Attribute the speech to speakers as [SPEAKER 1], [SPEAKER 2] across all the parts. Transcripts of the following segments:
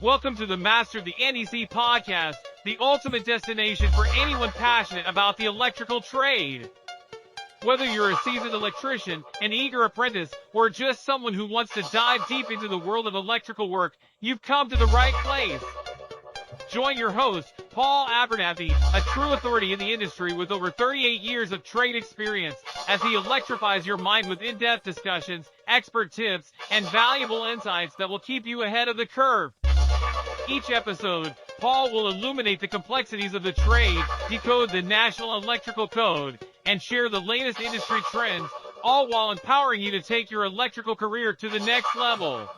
[SPEAKER 1] Welcome to the Master the NEC podcast, the ultimate destination for anyone passionate about the electrical trade. Whether you're a seasoned electrician, an eager apprentice, or just someone who wants to dive deep into the world of electrical work, you've come to the right place. Join your host, Paul Abernathy, a true authority in the industry with over 38 years of trade experience, as he electrifies your mind with in-depth discussions, expert tips, and valuable insights that will keep you ahead of the curve. Each episode, Paul will illuminate the complexities of the trade, decode the National Electrical Code, and share the latest industry trends, all while empowering you to take your electrical career to the next level.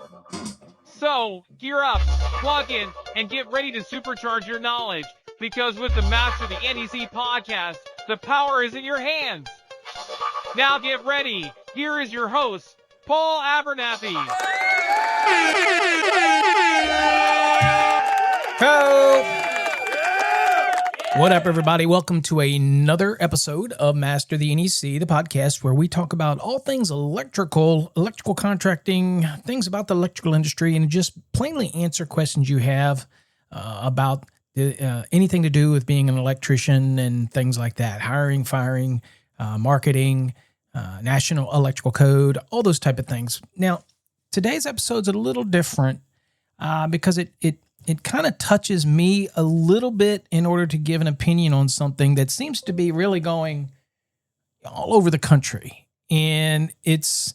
[SPEAKER 1] So, gear up, plug in, and get ready to supercharge your knowledge, because with the Master the NEC podcast, the power is in your hands. Now get ready. Here is your host, Paul Abernathy.
[SPEAKER 2] Hello. What up, everybody? Welcome to another episode of Master the NEC, the podcast where we talk about all things electrical contracting, things about the electrical industry, and just plainly answer questions you have about anything to do with being an electrician and things like that, hiring, firing, marketing, National Electrical Code, all those type of things. Now, today's episode's a little different because it kind of touches me a little bit in order to give an opinion on something that seems to be really going all over the country. And it's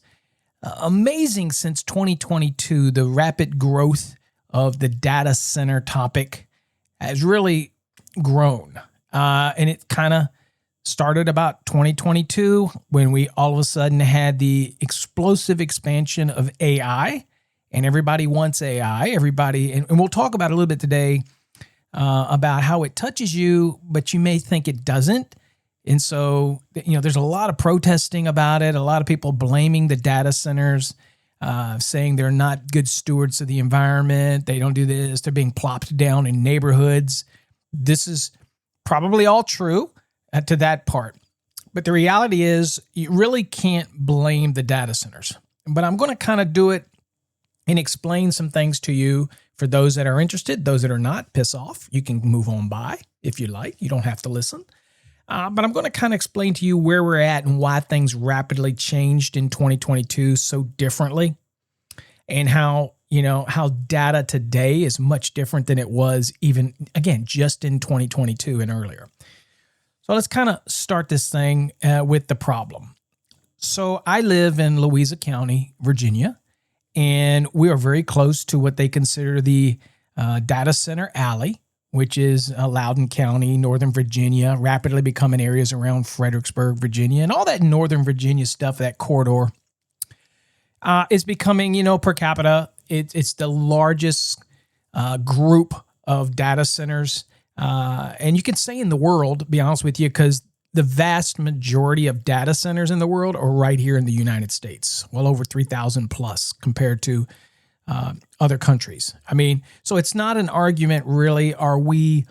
[SPEAKER 2] amazing since 2022, the rapid growth of the data center topic has really grown. And it kind of started about 2022 when we all of a sudden had the explosive expansion of AI. And everybody wants AI. And we'll talk about it a little bit today about how it touches you, but you may think it doesn't. And so, there's a lot of protesting about it. A lot of people blaming the data centers, saying they're not good stewards of the environment. They don't do this. They're being plopped down in neighborhoods. This is probably all true to that part. But the reality is you really can't blame the data centers. But I'm going to kind of do it and explain some things to you for those that are interested. Those that are not, piss off. You can move on by if you like. You don't have to listen. But I'm going to kind of explain to you where we're at and why things rapidly changed in 2022 so differently, and how data today is much different than it was even, again, just in 2022 and earlier. So let's kind of start this thing with the problem. So I live in Louisa County, Virginia. And we are very close to what they consider the data center alley, which is Loudoun County, Northern Virginia, rapidly becoming areas around Fredericksburg, Virginia, and all that Northern Virginia stuff, that corridor, is becoming, per capita, it's the largest group of data centers. And you can say in the world, to be honest with you, because the vast majority of data centers in the world are right here in the United States, well over 3,000 plus compared to other countries. I mean, so it's not an argument really. Are we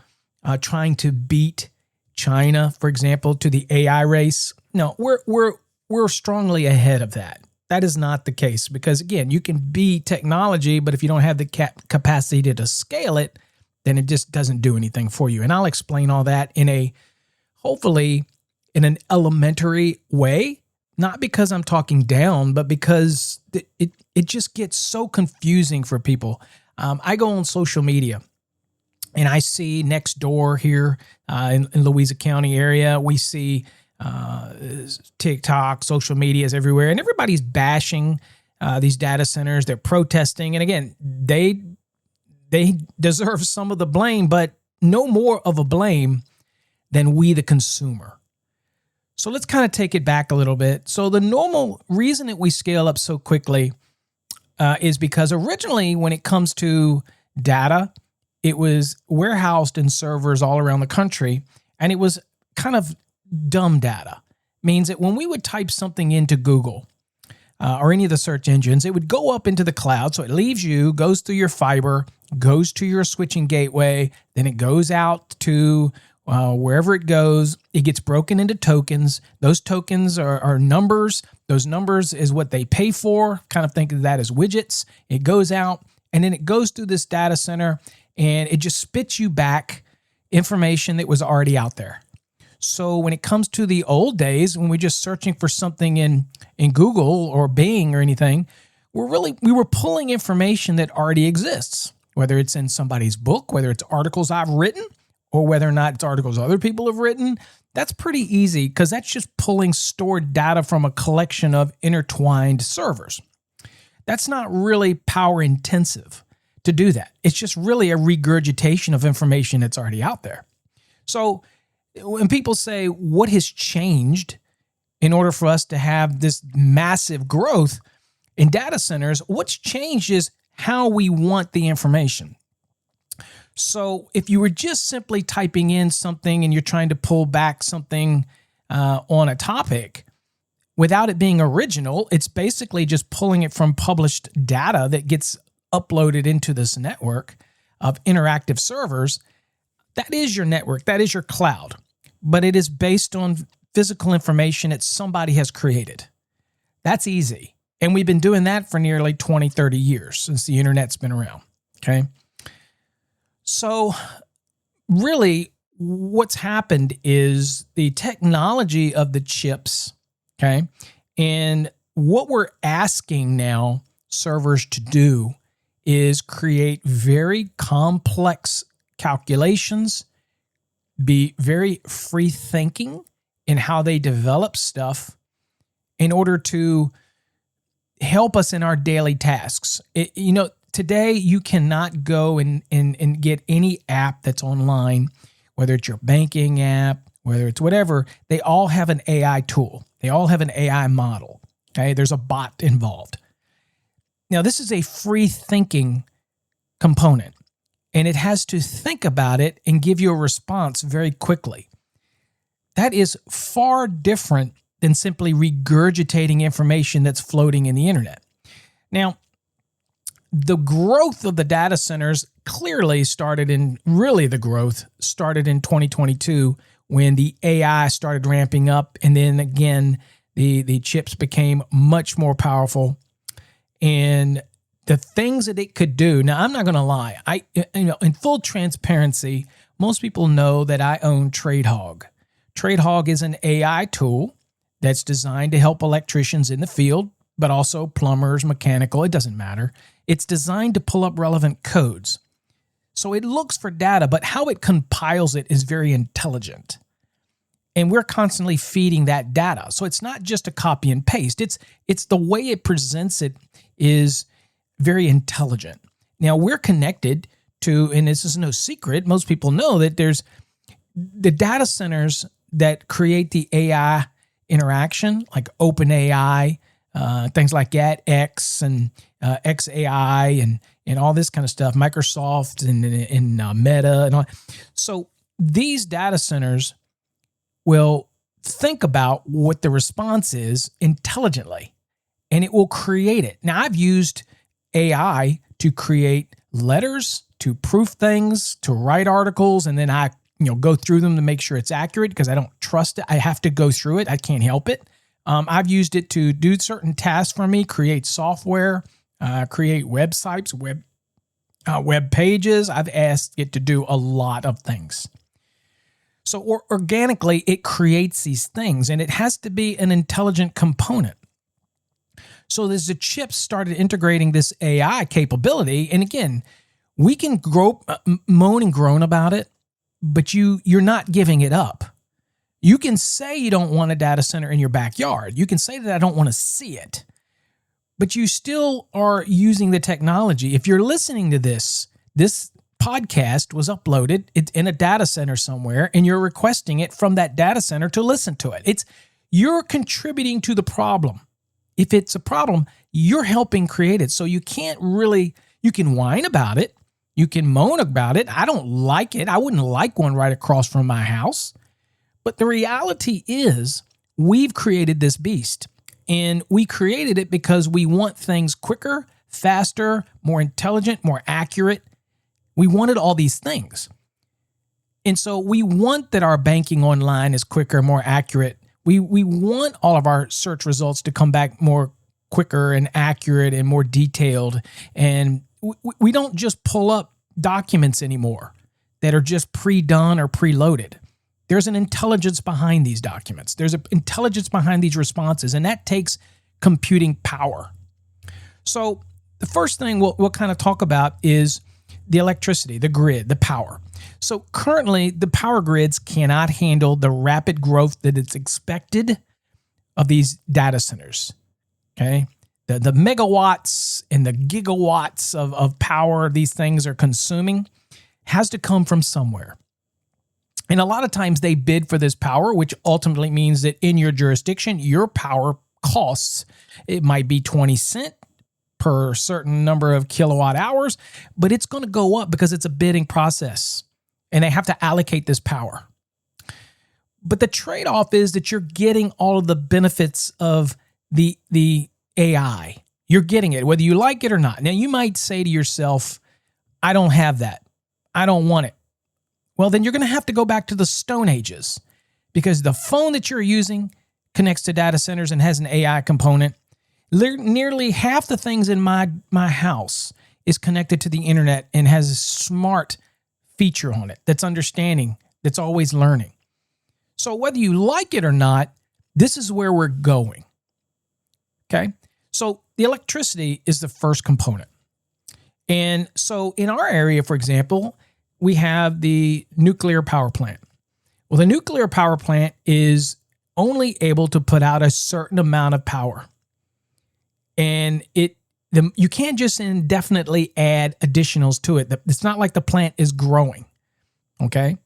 [SPEAKER 2] trying to beat China, for example, to the AI race? No, we're strongly ahead of that. That is not the case because, again, you can be technology, but if you don't have the capacity to scale it, then it just doesn't do anything for you. And I'll explain all that hopefully in an elementary way, not because I'm talking down, but because it just gets so confusing for people. I go on social media and I see next door here in Louisa County area, we see TikTok, social media is everywhere, and everybody's bashing these data centers. They're protesting. And again, they deserve some of the blame, but no more of a blame than we, the consumer. So let's kind of take it back a little bit. So the normal reason that we scale up so quickly is because originally when it comes to data, it was warehoused in servers all around the country, and it was kind of dumb data. Means that when we would type something into Google or any of the search engines, it would go up into the cloud. So it leaves you, goes through your fiber, goes to your switching gateway, then it goes out to wherever it goes. It gets broken into tokens. Those tokens are numbers. Those numbers is what they pay for. Kind of think of that as widgets. It goes out, and then it goes through this data center and it just spits you back information that was already out there. So when it comes to the old days, when we're just searching for something in Google or Bing or anything, we were pulling information that already exists, whether it's in somebody's book, whether it's articles I've written, or whether or not it's articles other people have written. That's pretty easy because that's just pulling stored data from a collection of intertwined servers. That's not really power intensive to do that. It's just really a regurgitation of information that's already out there. So when people say, what has changed in order for us to have this massive growth in data centers, what's changed is how we want the information. So if you were just simply typing in something and you're trying to pull back something on a topic without it being original, it's basically just pulling it from published data that gets uploaded into this network of interactive servers. That is your network. That is your cloud. But it is based on physical information that somebody has created. That's easy. And we've been doing that for nearly 20, 30 years since the internet's been around. Okay. So really what's happened is the technology of the chips, okay, and what we're asking now servers to do is create very complex calculations, be very free thinking in how they develop stuff in order to help us in our daily tasks. Today, you cannot go and get any app that's online, whether it's your banking app, whether it's whatever. They all have an AI tool. They all have an AI model. Okay, there's a bot involved. Now, this is a free thinking component, and it has to think about it and give you a response very quickly. That is far different than simply regurgitating information that's floating in the internet. Now, the growth of the data centers clearly started in 2022 when the AI started ramping up. And then again, the chips became much more powerful. And the things that it could do. Now, I'm not going to lie. In full transparency, most people know that I own TradeHog. TradeHog is an AI tool that's designed to help electricians in the field, but also plumbers, mechanical, it doesn't matter. It's designed to pull up relevant codes. So it looks for data, but how it compiles it is very intelligent. And we're constantly feeding that data. So it's not just a copy and paste. It's the way it presents it is very intelligent. Now we're connected to, and this is no secret, most people know that there's the data centers that create the AI interaction, like OpenAI, things like that, X and XAI and all this kind of stuff, Microsoft and Meta and all. So these data centers will think about what the response is intelligently, and it will create it. Now, I've used AI to create letters, to proof things, to write articles, and then I go through them to make sure it's accurate because I don't trust it. I have to go through it. I can't help it. I've used it to do certain tasks for me, create software, create websites, web pages. I've asked it to do a lot of things. So organically, it creates these things, and it has to be an intelligent component. So as the chips started integrating this AI capability, and again, we can moan and groan about it, but you're not giving it up. You can say you don't want a data center in your backyard. You can say that I don't want to see it, but you still are using the technology. If you're listening to this podcast was uploaded in a data center somewhere, and you're requesting it from that data center to listen to it. You're contributing to the problem. If it's a problem, you're helping create it. So you can whine about it. You can moan about it. I don't like it. I wouldn't like one right across from my house. But the reality is we've created this beast, and we created it because we want things quicker, faster, more intelligent, more accurate. We wanted all these things. And so we want that our banking online is quicker, more accurate. We want all of our search results to come back more quicker and accurate and more detailed. And we don't just pull up documents anymore that are just pre-done or preloaded. There's an intelligence behind these documents. There's an intelligence behind these responses, and that takes computing power. So the first thing we'll kind of talk about is the electricity, the grid, the power. So currently, the power grids cannot handle the rapid growth that is expected of these data centers. Okay, the megawatts and the gigawatts of power these things are consuming has to come from somewhere. And a lot of times they bid for this power, which ultimately means that in your jurisdiction, your power costs, it might be 20 cents per certain number of kilowatt hours, but it's going to go up because it's a bidding process and they have to allocate this power. But the trade-off is that you're getting all of the benefits of the AI. You're getting it, whether you like it or not. Now, you might say to yourself, I don't have that. I don't want it. Well, then you're going to have to go back to the Stone Ages because the phone that you're using connects to data centers and has an AI component. Nearly half the things in my house is connected to the internet and has a smart feature on it that's understanding, that's always learning. So whether you like it or not, this is where we're going. Okay? So the electricity is the first component. And so in our area, for example, we have the nuclear power plant. Well, the nuclear power plant is only able to put out a certain amount of power. And you can't just indefinitely add additionals to it. It's not like the plant is growing. Okay?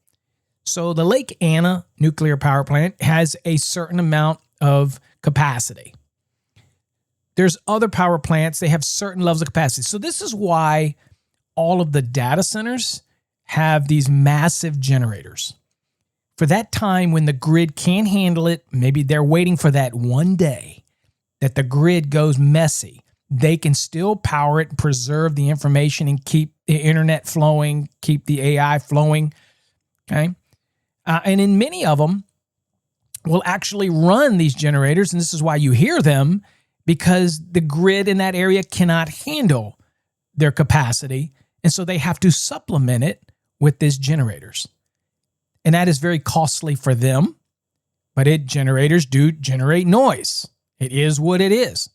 [SPEAKER 2] So the Lake Anna nuclear power plant has a certain amount of capacity. There's other power plants, they have certain levels of capacity. So this is why all of the data centers have these massive generators. For that time when the grid can't handle it, maybe they're waiting for that one day that the grid goes messy. They can still power it and preserve the information and keep the internet flowing, keep the AI flowing. Okay? And in many of them, will actually run these generators, and this is why you hear them, because the grid in that area cannot handle their capacity, and so they have to supplement it with these generators. And that is very costly for them, but generators do generate noise. It is what it is.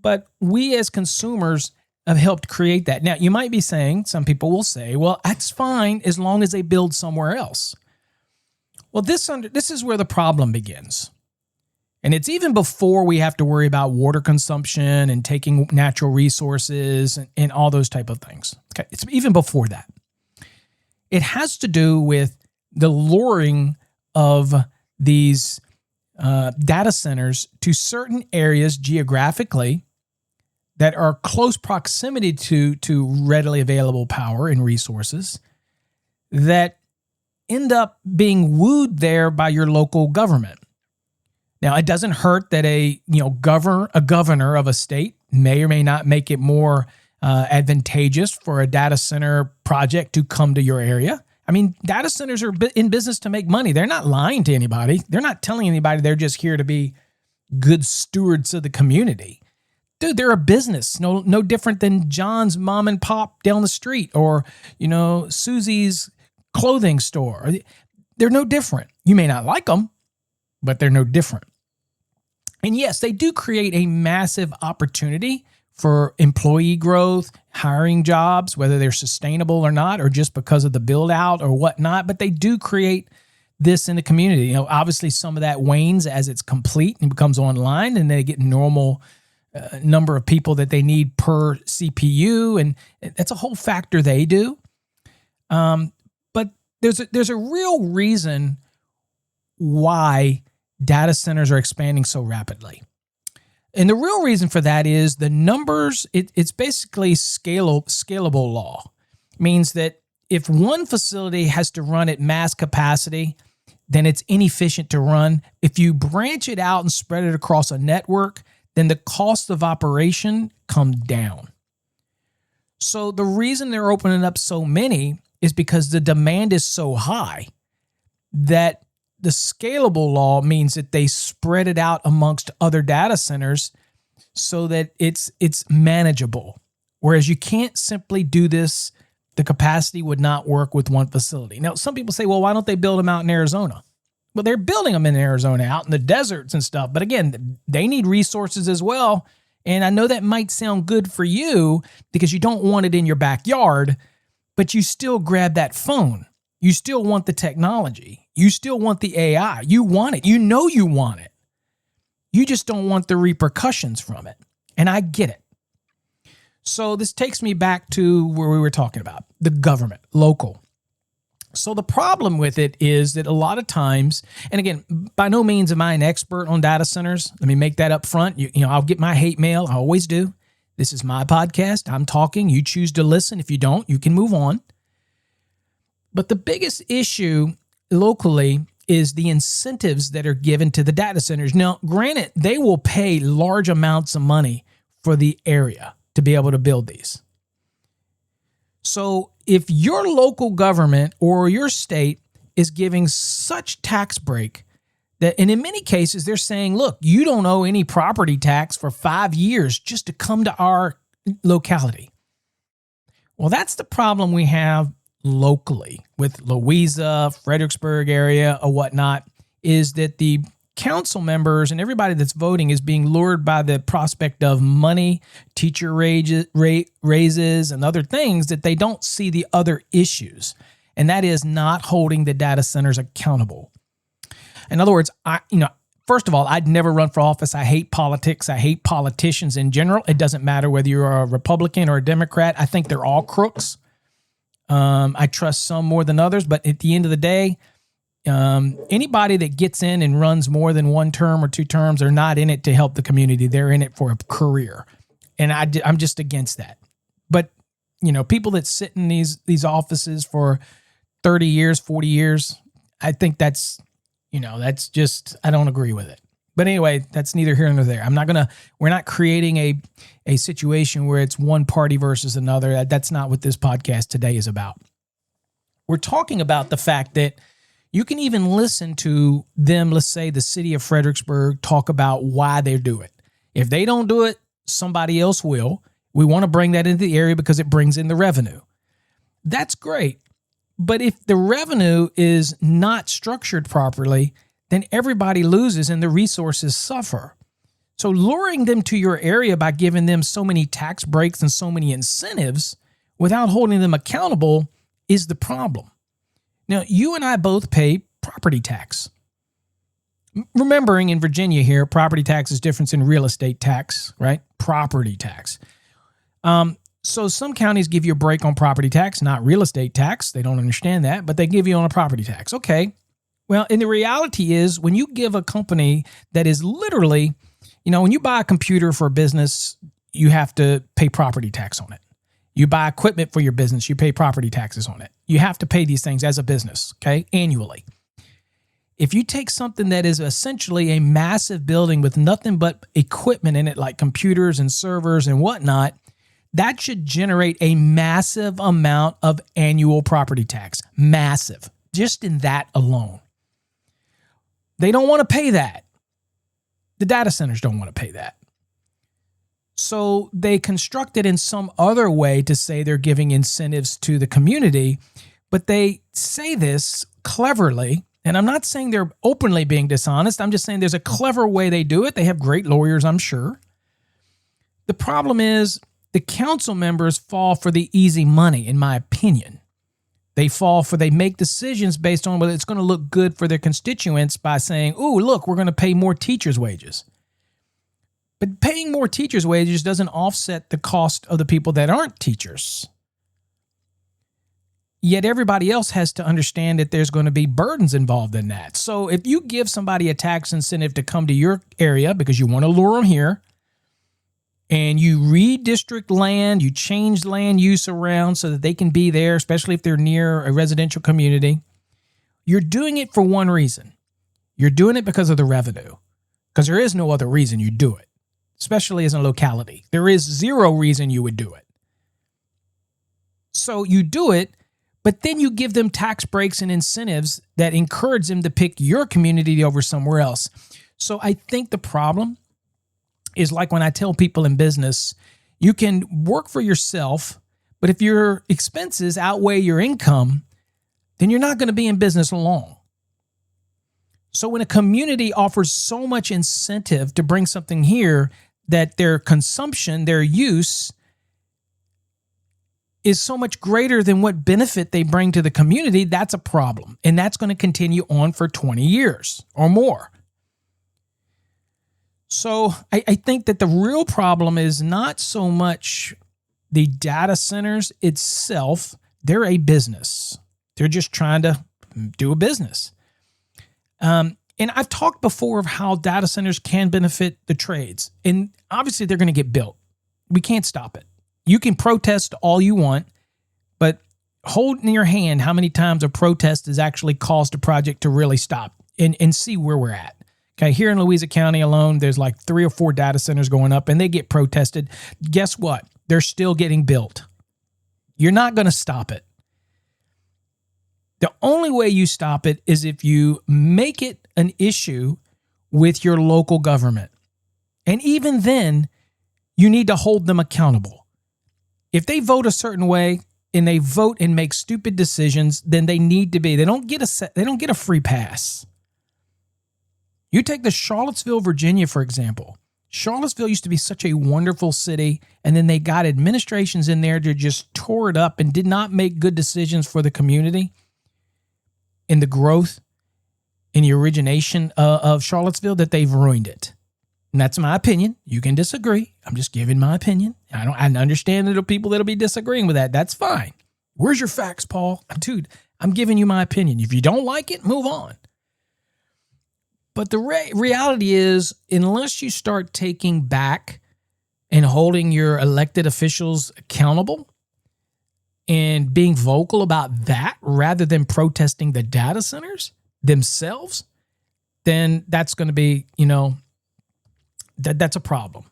[SPEAKER 2] But we as consumers have helped create that. Now, you might be saying, some people will say, well, that's fine as long as they build somewhere else. Well, this is where the problem begins. And it's even before we have to worry about water consumption and taking natural resources and all those type of things. Okay, it's even before that. It has to do with the luring of these data centers to certain areas geographically that are close proximity to readily available power and resources that end up being wooed there by your local government. Now, it doesn't hurt that a governor of a state may or may not make it more advantageous for a data center project to come to your area. I mean, data centers are in business to make money. They're not lying to anybody. They're not telling anybody they're just here to be good stewards of the community. Dude, they're a business, no different than John's mom and pop down the street or, Susie's clothing store. They're no different. You may not like them, but they're no different. And yes, they do create a massive opportunity for employee growth, hiring jobs, whether they're sustainable or not, or just because of the build out or whatnot. But they do create this in the community. Obviously some of that wanes as it's complete and becomes online and they get normal number of people that they need per CPU. And that's a whole factor they do. But there's a real reason why data centers are expanding so rapidly. And the real reason for that is the numbers, it's basically scalable law. It means that if one facility has to run at mass capacity, then it's inefficient to run. If you branch it out and spread it across a network, then the cost of operation comes down. So the reason they're opening up so many is because the demand is so high that the scalable law means that they spread it out amongst other data centers so that it's manageable, Whereas you can't simply do this. The capacity would not work with one facility. Now, some people say, well, why don't they build them out in Arizona? Well, they're building them in Arizona, out in the deserts and stuff. But again, they need resources as well. And I know that might sound good for you because you don't want it in your backyard, but you still grab that phone. You still want the technology. You still want the AI. You want it. You know you want it. You just don't want the repercussions from it. And I get it. So this takes me back to where we were talking about, the government, local. So the problem with it is that a lot of times, and again, by no means am I an expert on data centers. Let me make that up front. You know, I'll get my hate mail. I always do. This is my podcast. I'm talking. You choose to listen. If you don't, you can move on. But the biggest issue locally is the incentives that are given to the data centers. Now, granted, they will pay large amounts of money for the area to be able to build these. So if your local government or your state is giving such tax break that, and in many cases, they're saying, look, you don't owe any property tax for 5 years just to come to our locality. Well, that's the problem we have locally with Louisa, Fredericksburg area or whatnot, is that the council members and everybody that's voting is being lured by the prospect of money, teacher raises, and other things that they don't see the other issues. And that is not holding the data centers accountable. In other words, first of all, I'd never run for office. I hate politics. I hate politicians in general. It doesn't matter whether you're a Republican or a Democrat. I think they're all crooks. I trust some more than others, but at the end of the day, anybody that gets in and runs more than one term or 2 terms are not in it to help the community. They're in it for a career. And I'm just against that. But, people that sit in these offices for 30 years, 40 years, I think that's just, I don't agree with it. But anyway, that's neither here nor there. We're not creating a situation where it's one party versus another. That's not what this podcast today is about. We're talking about the fact that you can even listen to them, let's say the city of Fredericksburg, talk about why they do it. If they don't do it, somebody else will. We want to bring that into the area because it brings in the revenue. That's great. But if the revenue is not structured properly, then everybody loses and the resources suffer. So luring them to your area by giving them so many tax breaks and so many incentives without holding them accountable is the problem. Now, you and I both pay property tax. Remembering in Virginia here, property tax is different than real estate tax, right? Property tax. So some counties give you a break on property tax, not real estate tax. They don't understand that, but they give you on a property tax. Okay. Well, and the reality is when you give a company that is literally, when you buy a computer for a business, you have to pay property tax on it. You buy equipment for your business, you pay property taxes on it. You have to pay these things as a business, okay, annually. If you take something that is essentially a massive building with nothing but equipment in it, like computers and servers and whatnot, that should generate a massive amount of annual property tax. Massive, just in that alone. They don't want to pay that. The data centers don't want to pay that. So they construct it in some other way to say they're giving incentives to the community, but they say this cleverly. And I'm not saying they're openly being dishonest. I'm just saying there's a clever way they do it. They have great lawyers, I'm sure. The problem is the council members fall for the easy money, in my opinion. They make decisions based on whether it's going to look good for their constituents by saying, ooh, look, we're going to pay more teachers' wages. But paying more teachers' wages doesn't offset the cost of the people that aren't teachers. Yet everybody else has to understand that there's going to be burdens involved in that. So if you give somebody a tax incentive to come to your area because you want to lure them here, and you redistrict land, you change land use around so that they can be there, especially if they're near a residential community, you're doing it for one reason. You're doing it because of the revenue, because there is no other reason you do it, especially as a locality. There is zero reason you would do it. So you do it, but then you give them tax breaks and incentives that encourage them to pick your community over somewhere else. So I think the problem is like when I tell people in business, You can work for yourself, but if your expenses outweigh your income, then you're not going to be in business long. So when a community offers so much incentive to bring something here that their consumption, their use is so much greater than what benefit they bring to the community, that's a problem. And that's going to continue on for 20 years or more. So I think that the real problem is not so much the data centers itself. They're a business. They're just trying to do a business. And I've talked before of how data centers can benefit the trades. And obviously they're going to get built. We can't stop it. You can protest all you want, but hold in your hand how many times a protest has actually caused a project to really stop and see where we're at. Okay, here in Louisa County alone, there's like 3 or 4 data centers going up and they get protested. Guess what? They're still getting built. You're not going to stop it. The only way you stop it is if you make it an issue with your local government. And even then, you need to hold them accountable. If they vote a certain way and they vote and make stupid decisions, then they need to be. They don't get a free pass. You take the Charlottesville, Virginia, for example. Charlottesville used to be such a wonderful city, and then they got administrations in there that just tore it up and did not make good decisions for the community in the growth in the origination of Charlottesville, that they've ruined it. And that's my opinion. You can disagree. I'm just giving my opinion. I understand that there are people that'll be disagreeing with that. That's fine. Where's your facts, Paul? Dude, I'm giving you my opinion. If you don't like it, move on. But the reality is, unless you start taking back and holding your elected officials accountable and being vocal about that rather than protesting the data centers themselves, then that's going to be, that's a problem.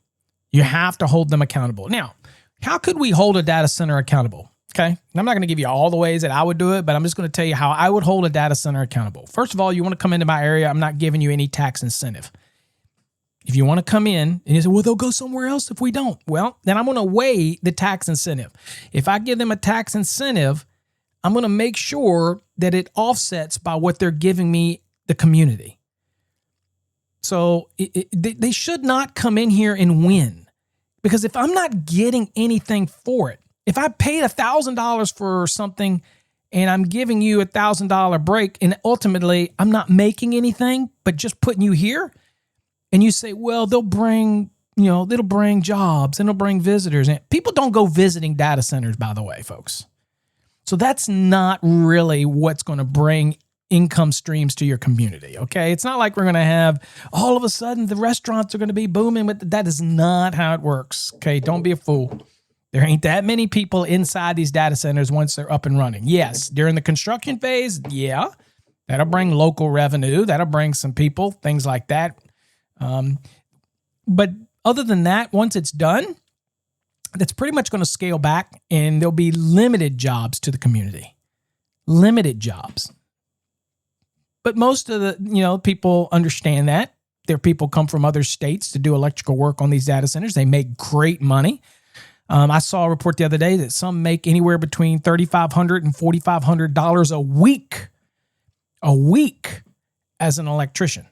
[SPEAKER 2] You have to hold them accountable. Now, how could we hold a data center accountable? Okay. And I'm not going to give you all the ways that I would do it, but I'm just going to tell you how I would hold a data center accountable. First of all, you want to come into my area, I'm not giving you any tax incentive. If you want to come in and you say, well, they'll go somewhere else if we don't. Well, then I'm going to weigh the tax incentive. If I give them a tax incentive, I'm going to make sure that it offsets by what they're giving me, the community. So they should not come in here and win, because if I'm not getting anything for it, if I paid $1,000 for something and I'm giving you $1,000 break and ultimately I'm not making anything but just putting you here, and you say, well, they'll bring jobs and they'll bring visitors. And people don't go visiting data centers, by the way, folks. So that's not really what's going to bring income streams to your community, okay? It's not like we're going to have, all of a sudden, the restaurants are going to be booming. But that is not how it works, okay? Don't be a fool. There ain't that many people inside these data centers once they're up and running. Yes, during the construction phase, yeah, that'll bring local revenue. That'll bring some people, things like that. But other than that, once it's done, that's pretty much going to scale back, and there'll be limited jobs to the community. Limited jobs. But most of the, people understand that. Their people come from other states to do electrical work on these data centers. They make great money. I saw a report the other day that some make anywhere between $3,500 and $4,500 a week as an electrician.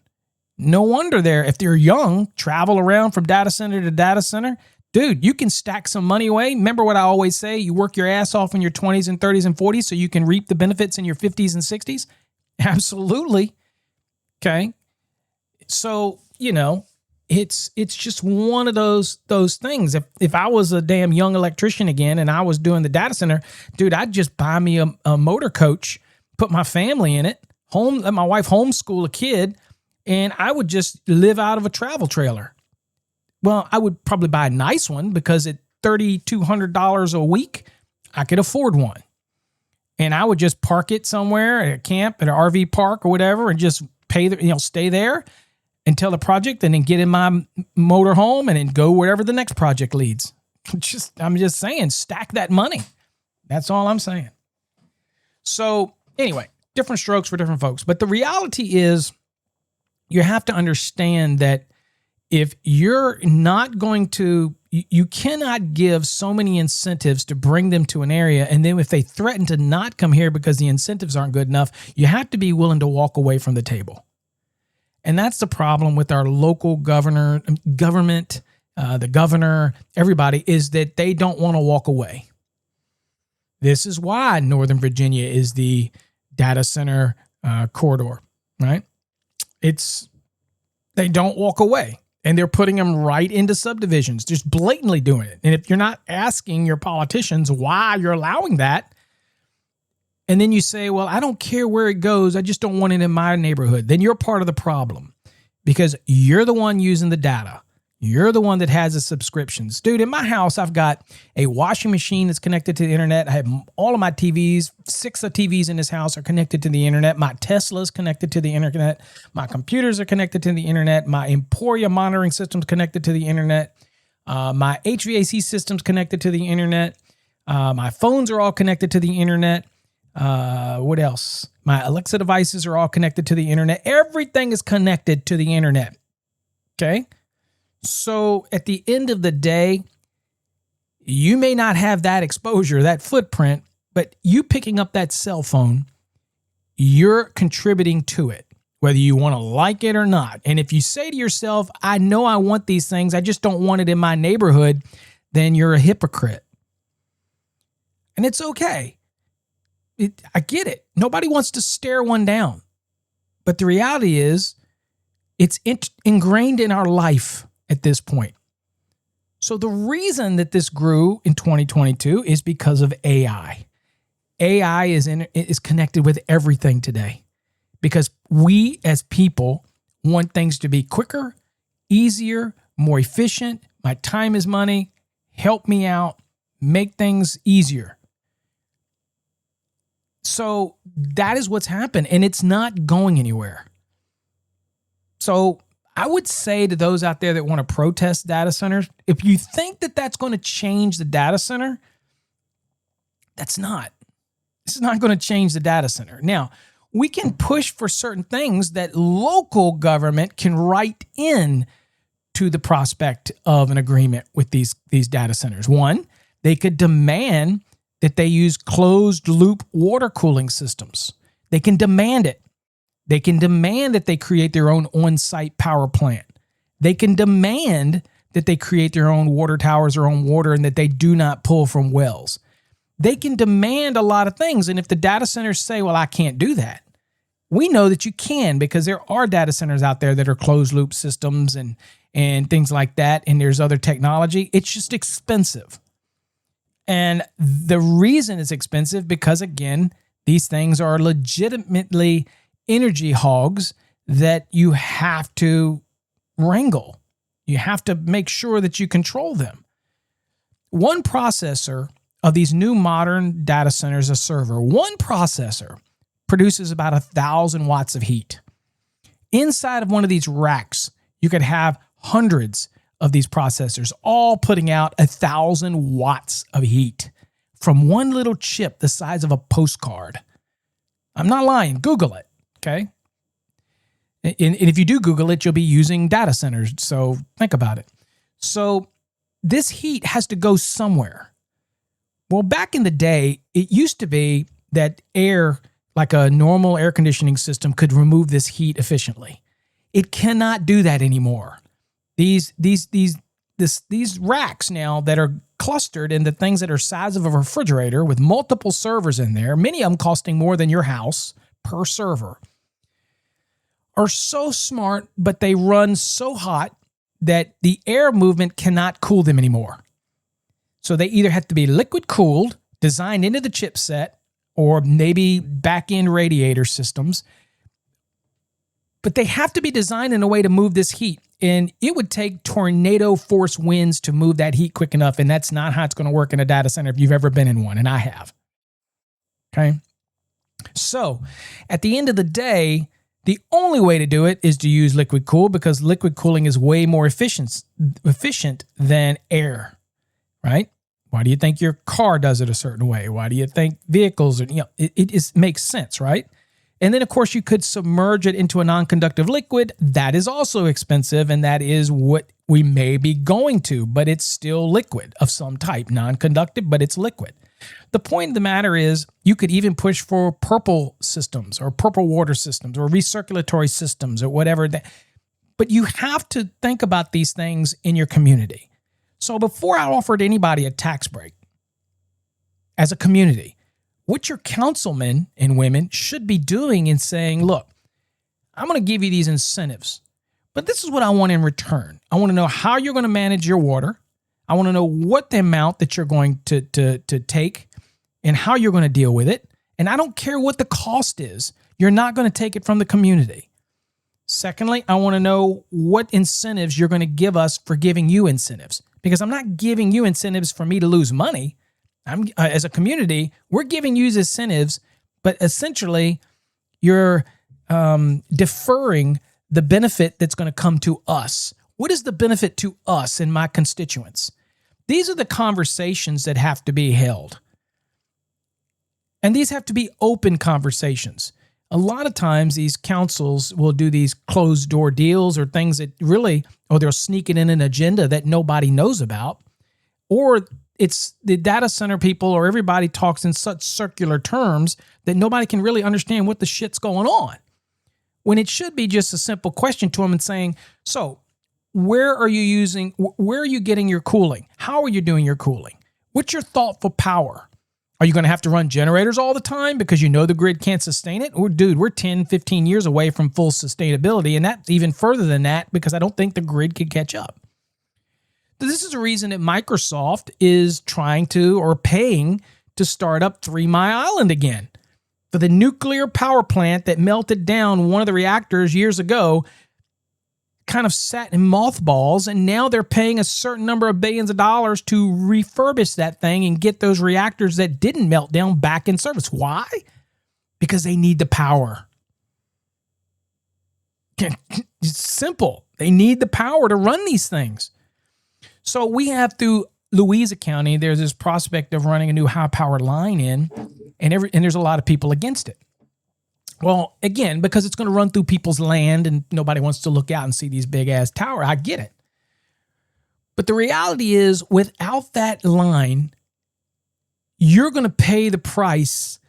[SPEAKER 2] No wonder if they're young, travel around from data center to data center. Dude, you can stack some money away. Remember what I always say, you work your ass off in your 20s and 30s and 40s so you can reap the benefits in your 50s and 60s. Absolutely. Okay. So, it's just one of those things. If I was a damn young electrician again and I was doing the data center, dude, I'd just buy me a motor coach, put my family in it, let my wife homeschool a kid, and I would just live out of a travel trailer. Well, I would probably buy a nice one because at $3,200 a week, I could afford one. And I would just park it somewhere at a camp, at an RV park or whatever, and just stay there until the project, and then get in my motor home and then go wherever the next project leads. I'm just saying, stack that money. That's all I'm saying. So anyway, different strokes for different folks. But the reality is, you have to understand that if you're not going to you cannot give so many incentives to bring them to an area. And then if they threaten to not come here because the incentives aren't good enough, you have to be willing to walk away from the table. And that's the problem with our local government, the governor, everybody, is that they don't want to walk away. This is why Northern Virginia is the data center corridor, right? They don't walk away. And they're putting them right into subdivisions, just blatantly doing it. And if you're not asking your politicians why you're allowing that, and then you say, well, I don't care where it goes, I just don't want it in my neighborhood, then you're part of the problem because you're the one using the data. You're the one that has the subscriptions. Dude, in my house, I've got a washing machine that's connected to the internet. I have all of my TVs. 6 of TVs in this house are connected to the internet. My Tesla's connected to the internet. My computers are connected to the internet. My Emporia monitoring system's connected to the internet. My HVAC system's connected to the internet. My phones are all connected to the internet. What else? My Alexa devices are all connected to the internet. Everything is connected to the internet. Okay? So at the end of the day, you may not have that exposure, that footprint, but you picking up that cell phone, you're contributing to it, whether you want to like it or not. And if you say to yourself, I know I want these things, I just don't want it in my neighborhood, then you're a hypocrite. And it's okay. I get it. Nobody wants to stare one down. But the reality is, it's ingrained in our life at this point. So the reason that this grew in 2022 is because of AI. AI is connected with everything today because we as people want things to be quicker, easier, more efficient. My time is money. Help me out. Make things easier. So that is what's happened, and it's not going anywhere. So I would say to those out there that want to protest data centers, if you think that that's going to change the data center, that's not. It's not going to change the data center. Now, we can push for certain things that local government can write in to the prospect of an agreement with these data centers. One, they could demand that they use closed loop water cooling systems. They can demand it. They can demand that they create their own on-site power plant. They can demand that they create their own water towers, their own water, and that they do not pull from wells. They can demand a lot of things. And if the data centers say, well, I can't do that, we know that you can because there are data centers out there that are closed loop systems and things like that. And there's other technology. It's just expensive. And the reason it's expensive because, again, these things are legitimately energy hogs that you have to wrangle. You have to make sure that you control them. One processor of these new modern data centers, a server, one processor produces about 1,000 watts of heat. Inside of one of these racks, you could have hundreds of these processors all putting out 1,000 watts of heat from one little chip the size of a postcard. I'm not lying. Google it. Okay. And if you do Google it, you'll be using data centers. So think about it. So this heat has to go somewhere. Well, back in the day, it used to be that air, like a normal air conditioning system, could remove this heat efficiently. It cannot do that anymore. These racks now that are clustered into things that are size of a refrigerator with multiple servers in there, many of them costing more than your house per server, are so smart, but they run so hot that the air movement cannot cool them anymore. So they either have to be liquid cooled, designed into the chipset, or maybe back-end radiator systems. But they have to be designed in a way to move this heat. And it would take tornado force winds to move that heat quick enough. And that's not how it's going to work in a data center if you've ever been in one. And I have. Okay. So at the end of the day, the only way to do it is to use liquid cool because liquid cooling is way more efficient than air, right? Why do you think your car does it a certain way? Why do you think vehicles are, it makes sense, right? And then, of course, you could submerge it into a non-conductive liquid. That is also expensive, and that is what we may be going to, but it's still liquid of some type. Non-conductive, but it's liquid. The point of the matter is you could even push for purple systems or purple water systems or recirculatory systems or whatever. But you have to think about these things in your community. So before I offered anybody a tax break, as a community, what your councilmen and women should be doing and saying, look, I'm going to give you these incentives, but this is what I want in return. I want to know how you're going to manage your water. I want to know what the amount that you're going to take and how you're going to deal with it. And I don't care what the cost is. You're not going to take it from the community. Secondly, I want to know what incentives you're going to give us for giving you incentives, because I'm not giving you incentives for me to lose money. As a community, we're giving you incentives, but essentially you're deferring the benefit that's going to come to us. What is the benefit to us and my constituents? These are the conversations that have to be held. And these have to be open conversations. A lot of times these councils will do these closed door deals or things that really, or they'll sneak it in an agenda that nobody knows about, or it's the data center people or everybody talks in such circular terms that nobody can really understand what the shit's going on. When it should be just a simple question to them and saying, so where are you getting your cooling? How are you doing your cooling? What's your thought for power? Are you going to have to run generators all the time because you know the grid can't sustain it? Or dude, we're 10, 15 years away from full sustainability. And that's even further than that because I don't think the grid could catch up. This is a reason that Microsoft is trying to or paying to start up 3 Mile Island again. For the nuclear power plant that melted down one of the reactors years ago, kind of sat in mothballs, and now they're paying a certain number of billions of dollars to refurbish that thing and get those reactors that didn't melt down back in service. Why? Because they need the power. It's simple. They need the power to run these things. So we have through Louisa County, there's this prospect of running a new high-powered line in, and there's a lot of people against it. Well, again, because it's going to run through people's land and nobody wants to look out and see these big-ass towers. I get it. But the reality is, without that line, you're going to pay the price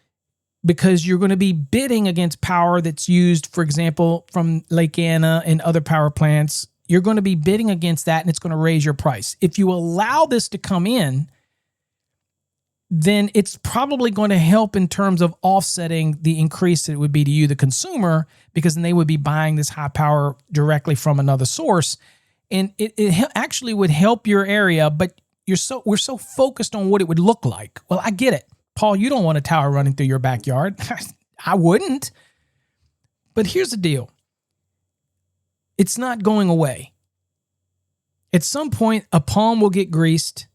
[SPEAKER 2] because you're going to be bidding against power that's used, for example, from Lake Anna and other power plants. You're going to be bidding against that, and it's going to raise your price. If you allow this to come in, then it's probably going to help in terms of offsetting the increase that it would be to you, the consumer, because then they would be buying this high power directly from another source. And it actually would help your area, but we're so focused on what it would look like. Well, I get it. Paul, you don't want a tower running through your backyard. I wouldn't. But here's the deal. It's not going away. At some point, a palm will get greased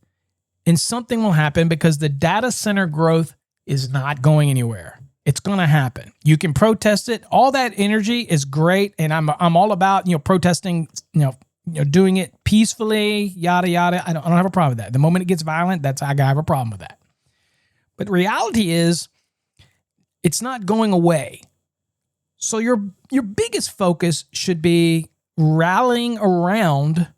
[SPEAKER 2] and something will happen because the data center growth is not going anywhere. It's going to happen. You can protest it. All that energy is great. And I'm all about, protesting, doing it peacefully, yada, yada. I don't have a problem with that. The moment it gets violent, I have a problem with that. But reality is it's not going away. So your biggest focus should be rallying around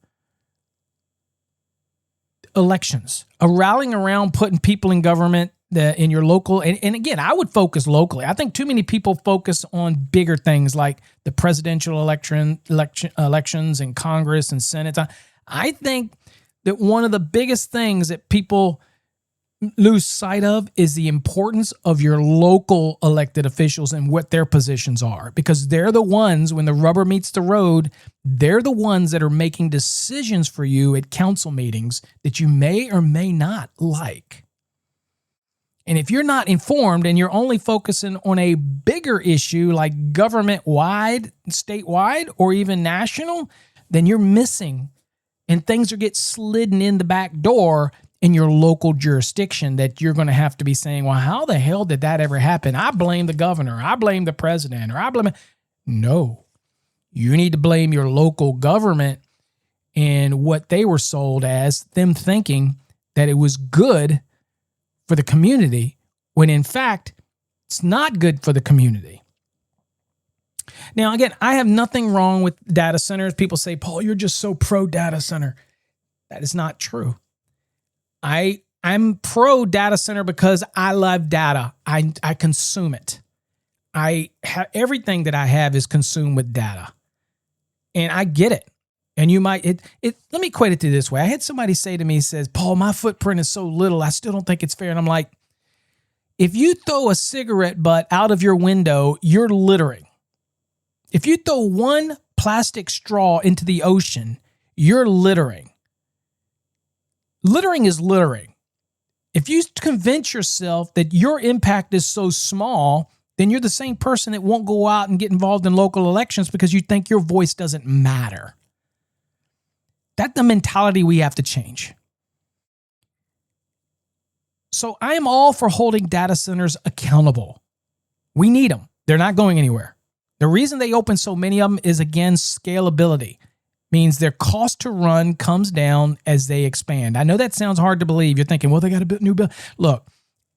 [SPEAKER 2] elections, rallying around putting people in government in your local. And again, I would focus locally. I think too many people focus on bigger things like the presidential elections and Congress and Senate. I think that one of the biggest things that people lose sight of is the importance of your local elected officials and what their positions are, because they're the ones, when the rubber meets the road, they're the ones that are making decisions for you at council meetings that you may or may not like. And if you're not informed and you're only focusing on a bigger issue like government-wide, statewide, or even national, then you're missing, and things are get slidden in the back door in your local jurisdiction that you're going to have to be saying, well, how the hell did that ever happen? I blame the governor. I blame the president. Or I blame... No. You need to blame your local government and what they were sold as, them thinking that it was good for the community, when in fact, it's not good for the community. Now, again, I have nothing wrong with data centers. People say, Paul, you're just so pro data center. That is not true. I'm pro data center because I love data. I consume it. Everything that I have is consumed with data. And I get it. And you might, let me equate it to this way. I had somebody say to me, says, Paul, my footprint is so little, I still don't think it's fair. And I'm like, if you throw a cigarette butt out of your window, you're littering. If you throw one plastic straw into the ocean, you're littering. Littering is littering. If you convince yourself that your impact is so small, then you're the same person that won't go out and get involved in local elections because you think your voice doesn't matter. That's the mentality we have to change. So I am all for holding data centers accountable. We need them. They're not going anywhere. The reason they open so many of them is, again, scalability. Means their cost to run comes down as they expand. I know that sounds hard to believe. You're thinking, well, they got a new build. Look,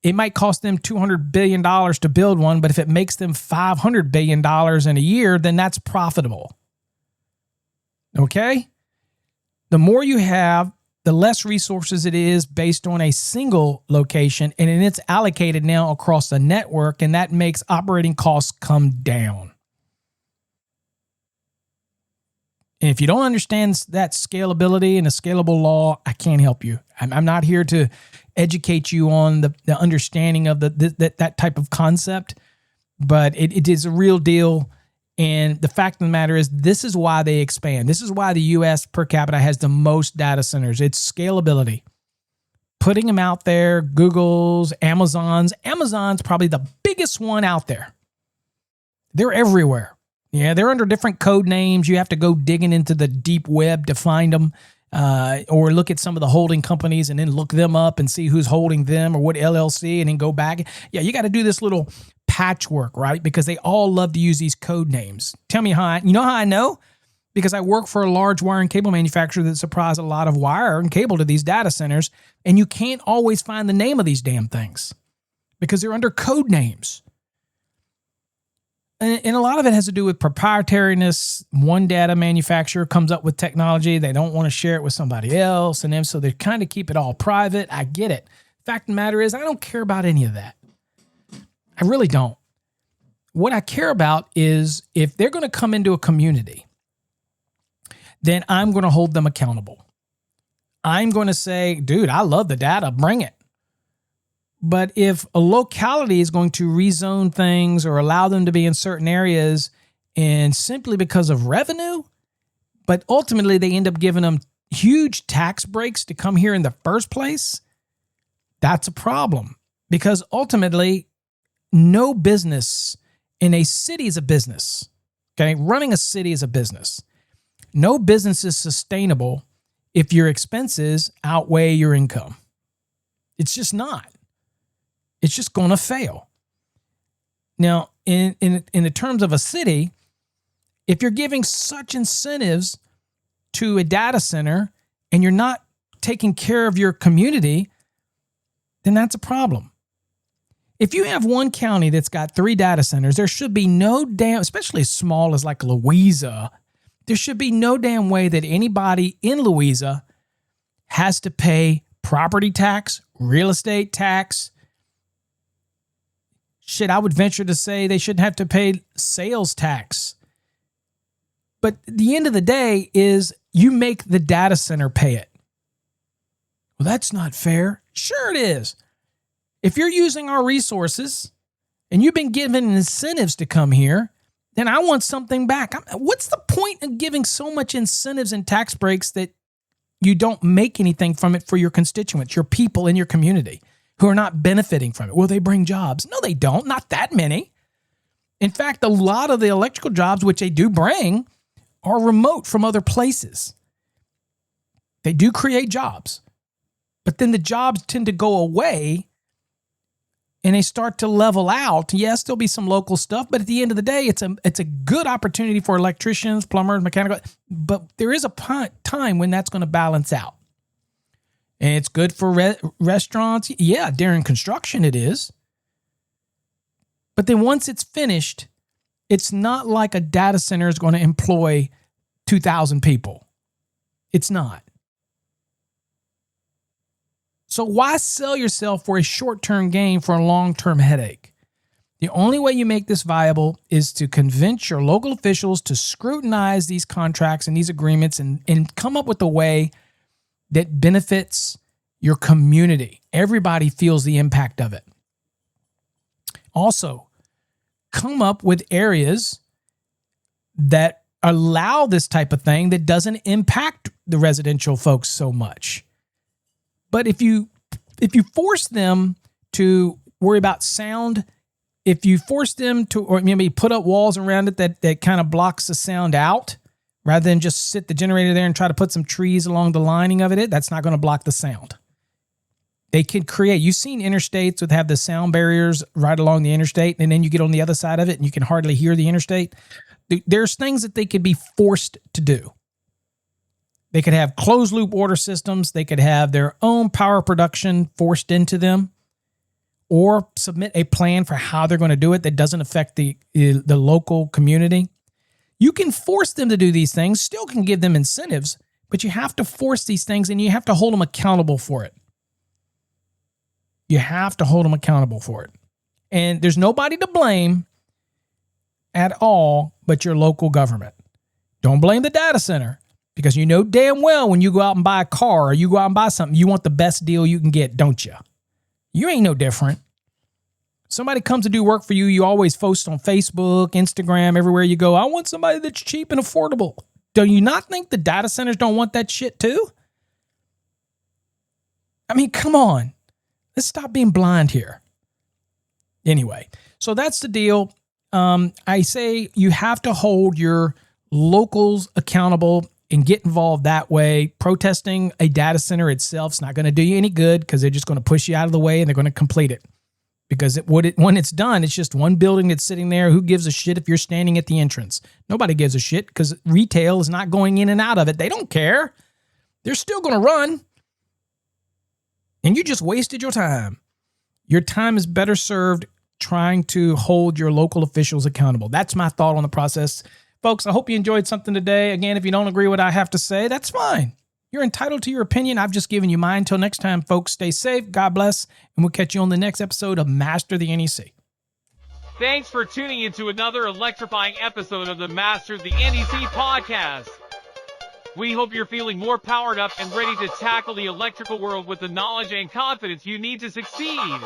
[SPEAKER 2] it might cost them $200 billion to build one, but if it makes them $500 billion in a year, then that's profitable. Okay? The more you have, the less resources it is based on a single location, and then it's allocated now across the network, and that makes operating costs come down. And if you don't understand that scalability and the scalable law, I can't help you. I'm not here to educate you on the understanding of that type of concept, but it is a real deal. And the fact of the matter is, this is why they expand. This is why the U.S. per capita has the most data centers. It's scalability. Putting them out there, Google's, Amazon's. Amazon's probably the biggest one out there. They're everywhere. Yeah, they're under different code names. You have to go digging into the deep web to find them, or look at some of the holding companies and then look them up and see who's holding them or what LLC, and then go back. Yeah, you got to do this little patchwork, right? Because they all love to use these code names. Tell me how you know how I know? Because I work for a large wire and cable manufacturer that supplies a lot of wire and cable to these data centers, and you can't always find the name of these damn things because they're under code names. And a lot of it has to do with proprietariness. One data manufacturer comes up with technology. They don't want to share it with somebody else. And then so they kind of keep it all private. I get it. Fact of the matter is, I don't care about any of that. I really don't. What I care about is if they're going to come into a community, then I'm going to hold them accountable. I'm going to say, dude, I love the data. Bring it. But if a locality is going to rezone things or allow them to be in certain areas and simply because of revenue, but ultimately they end up giving them huge tax breaks to come here in the first place, that's a problem. Because ultimately, no business in a city is a business. Okay, running a city is a business. No business is sustainable if your expenses outweigh your income. It's just not. It's just going to fail. Now, in the terms of a city, if you're giving such incentives to a data center and you're not taking care of your community, then that's a problem. If you have one county that's got 3 data centers, there should be no damn, especially as small as like Louisa, there should be no damn way that anybody in Louisa has to pay property tax, real estate tax. Shit, I would venture to say they shouldn't have to pay sales tax. But the end of the day is you make the data center pay it. Well, that's not fair. Sure it is. If you're using our resources and you've been given incentives to come here, then I want something back. What's the point of giving so much incentives and tax breaks that you don't make anything from it for your constituents, your people in your community who are not benefiting from it? Well, they bring jobs. No, they don't. Not that many. In fact, a lot of the electrical jobs, which they do bring, are remote from other places. They do create jobs, but then the jobs tend to go away and they start to level out. Yes, there'll be some local stuff, but at the end of the day, it's a good opportunity for electricians, plumbers, mechanical, but there is a time when that's going to balance out. And it's good for restaurants. Yeah, during construction it is. But then once it's finished, It's not like a data center is going to employ 2,000 people. It's not. So why sell yourself for a short-term gain for a long-term headache? The only way you make this viable is to convince your local officials to scrutinize these contracts and these agreements and come up with a way that benefits your community. Everybody feels the impact of it. Also, come up with areas that allow this type of thing that doesn't impact the residential folks so much. But if you force them to worry about sound, if you force them to, or maybe put up walls around it that kind of blocks the sound out, rather than just sit the generator there and try to put some trees along the lining of it, that's not going to block the sound. They can create, you've seen interstates that have the sound barriers right along the interstate, and then you get on the other side of it and you can hardly hear the interstate. There's things that they could be forced to do. They could have closed loop order systems. They could have their own power production forced into them, or submit a plan for how they're going to do it that doesn't affect the local community. You can force them to do these things, still can give them incentives, but you have to force these things and you have to hold them accountable for it. You have to hold them accountable for it. And there's nobody to blame at all but your local government. Don't blame the data center, because you know damn well when you go out and buy a car or you go out and buy something, you want the best deal you can get, don't you? You ain't no different. Somebody comes to do work for you, you always post on Facebook, Instagram, everywhere you go, I want somebody that's cheap and affordable. Do you not think the data centers don't want that shit too? I mean, come on. Let's stop being blind here. Anyway, so that's the deal. I say you have to hold your locals accountable and get involved that way. Protesting a data center itself is not going to do you any good, because they're just going to push you out of the way and they're going to complete it. Because when it's done, it's just one building that's sitting there. Who gives a shit if you're standing at the entrance? Nobody gives a shit, because retail is not going in and out of it. They don't care. They're still going to run. And you just wasted your time. Your time is better served trying to hold your local officials accountable. That's my thought on the process. Folks, I hope you enjoyed something today. Again, if you don't agree with what I have to say, that's fine. You're entitled to your opinion. I've just given you mine. Until next time, folks, stay safe. God bless. And we'll catch you on the next episode of Master the NEC.
[SPEAKER 1] Thanks for tuning into another electrifying episode of the Master the NEC podcast. We hope you're feeling more powered up and ready to tackle the electrical world with the knowledge and confidence you need to succeed.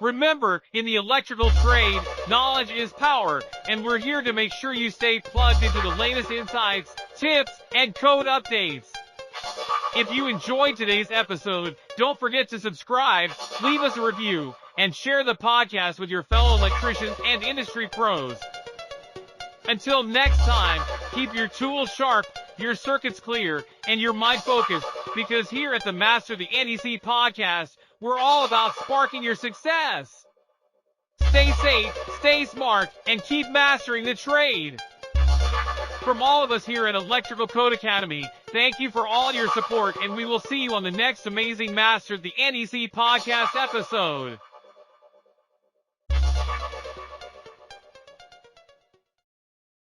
[SPEAKER 1] Remember, in the electrical trade, knowledge is power, and we're here to make sure you stay plugged into the latest insights, tips, and code updates. If you enjoyed today's episode, don't forget to subscribe, leave us a review, and share the podcast with your fellow electricians and industry pros. Until next time, keep your tools sharp, your circuits clear, and your mind focused, because here at the Master the NEC podcast, we're all about sparking your success. Stay safe, stay smart, and keep mastering the trade. From all of us here at Electrical Code Academy, thank you for all your support, and we will see you on the next amazing Master the NEC podcast episode.